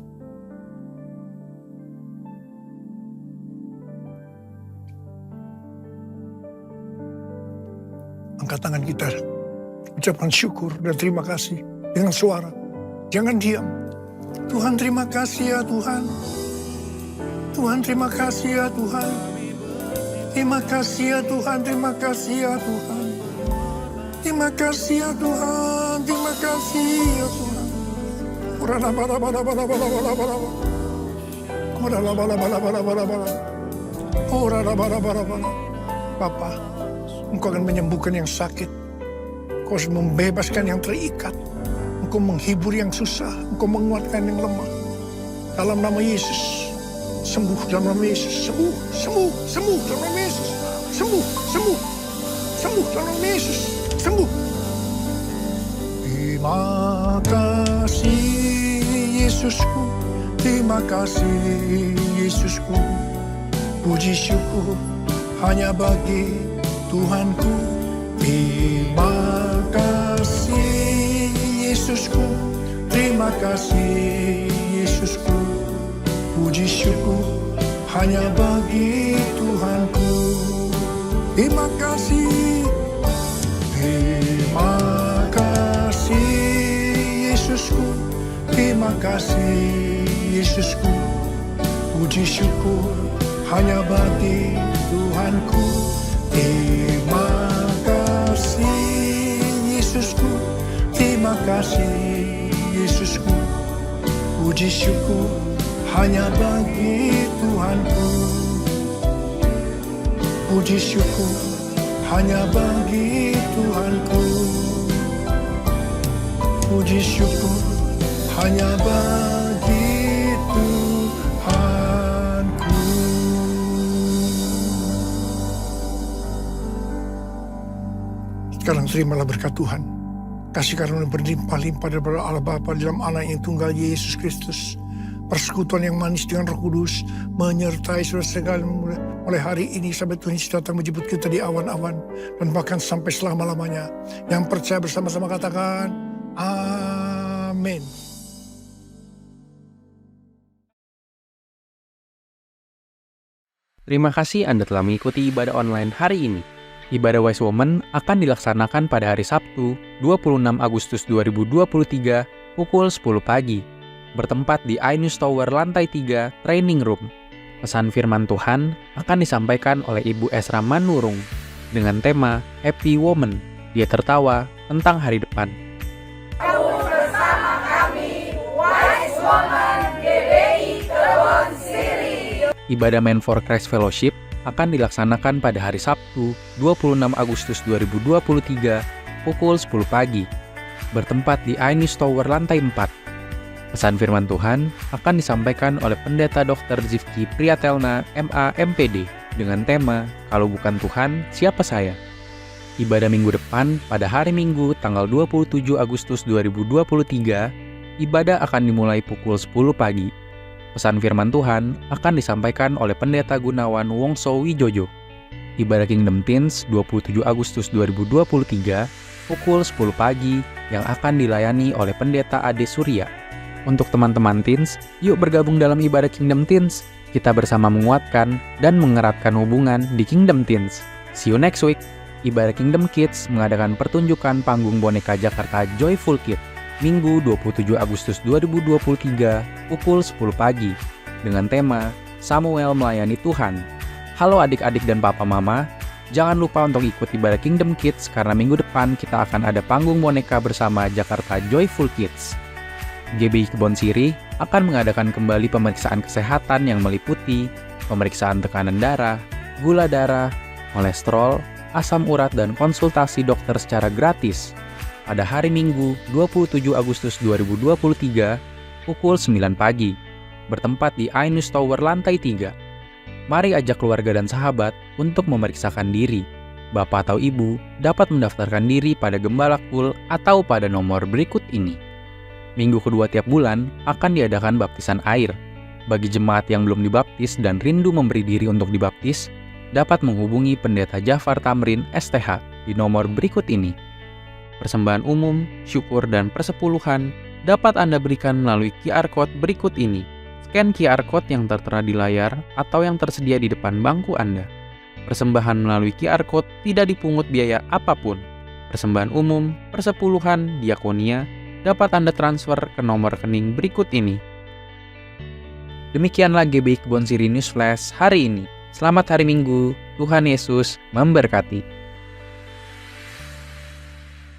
Angkat tangan kita, ucapkan syukur dan terima kasih dengan suara. Jangan diam. Tuhan terima kasih ya Tuhan. Tuhan terima kasih ya Tuhan. Terima kasih ya Tuhan, terima kasih ya Tuhan. Terima kasih ya Tuhan, terima kasih ya Tuhan. Bapa, Engkau akan menyembuhkan yang sakit. Engkau akan membebaskan yang terikat. Engkau menghibur yang susah. Engkau menguatkan yang lemah. Dalam nama Yesus. Sembuh dalam nama Yesus. Sembuh, sembuh, sembuh dalam nama Yesus. Sembuh, sembuh. Sembuh dalam nama Yesus. Sembuh. Terima kasih Yesusku. Terima kasih Yesusku. Puji syukur hanya bagi Tuhanku. Terima kasih Yesusku. Terima kasih Yesusku. Puji syukur hanya bagi Tuhanku. Terima kasih. Terima kasih Yesusku. Terima kasih Yesusku. Puji syukur hanya bagi Tuhanku. Terima kasih Yesusku. Terima kasih Yesusku. Puji syukur hanya bagi Tuhanku. Puji syukur hanya bagi Tuhanku. Puji syukur hanya bagi Tuhanku. Sekarang terimalah berkat Tuhan. Kasih karunia berlimpah-limpah daripada Allah Bapa dalam Anak yang tunggal Yesus Kristus. Persekutuan yang manis dengan Roh Kudus menyertai saudara sekalian mulai hari ini sampai Tuhan Yesus datang menjemput kita di awan-awan dan bahkan sampai selama-lamanya. Yang percaya bersama-sama katakan amin. Terima kasih Anda telah mengikuti ibadah online hari ini. Ibadah Wise Woman akan dilaksanakan pada hari Sabtu, 26 Agustus 2023, pukul 10 pagi, bertempat di iNews Tower lantai 3, Training Room. Pesan firman Tuhan akan disampaikan oleh Ibu Esra Manurung dengan tema Happy Woman, dia tertawa tentang hari depan. Ibadah Men for Christ Fellowship akan dilaksanakan pada hari Sabtu, 26 Agustus 2023, pukul 10 pagi, bertempat di iNews Tower lantai 4. Pesan firman Tuhan akan disampaikan oleh Pendeta Dr. Zifki Priyatelna, MA, MPD, dengan tema Kalau Bukan Tuhan, Siapa Saya? Ibadah minggu depan pada hari Minggu tanggal 27 Agustus 2023, ibadah akan dimulai pukul 10 pagi. Pesan firman Tuhan akan disampaikan oleh Pendeta Gunawan Wongso Wijojo. Ibadah Kingdom Teens 27 Agustus 2023 pukul 10 pagi yang akan dilayani oleh Pendeta Ade Surya. Untuk teman-teman teens, yuk bergabung dalam ibadah Kingdom Teens. Kita bersama menguatkan dan mengeratkan hubungan di Kingdom Teens. See you next week. Ibadah Kingdom Kids mengadakan pertunjukan panggung boneka Jakarta Joyful Kid Minggu 27 Agustus 2023 pukul 10 pagi dengan tema Samuel Melayani Tuhan. Halo adik-adik dan papa mama, jangan lupa untuk ikut ibadah Kingdom Kids karena minggu depan kita akan ada panggung boneka bersama Jakarta Joyful Kids. GBI Kebon Sirih akan mengadakan kembali pemeriksaan kesehatan yang meliputi pemeriksaan tekanan darah, gula darah, kolesterol, asam urat, dan konsultasi dokter secara gratis pada hari Minggu 27 Agustus 2023 pukul 9 pagi, bertempat di iNews Tower lantai 3. Mari ajak keluarga dan sahabat untuk memeriksakan diri. Bapak atau Ibu dapat mendaftarkan diri pada Gembala Kul atau pada nomor berikut ini. Minggu kedua tiap bulan akan diadakan baptisan air. Bagi jemaat yang belum dibaptis dan rindu memberi diri untuk dibaptis, dapat menghubungi Pendeta Jafar Tamrin STH di nomor berikut ini. Persembahan umum, syukur, dan persepuluhan dapat Anda berikan melalui QR Code berikut ini. Scan QR Code yang tertera di layar atau yang tersedia di depan bangku Anda. Persembahan melalui QR Code tidak dipungut biaya apapun. Persembahan umum, persepuluhan, diakonia dapat Anda transfer ke nomor rekening berikut ini. Demikianlah GBI Kebon Sirih News Flash hari ini. Selamat hari Minggu, Tuhan Yesus memberkati.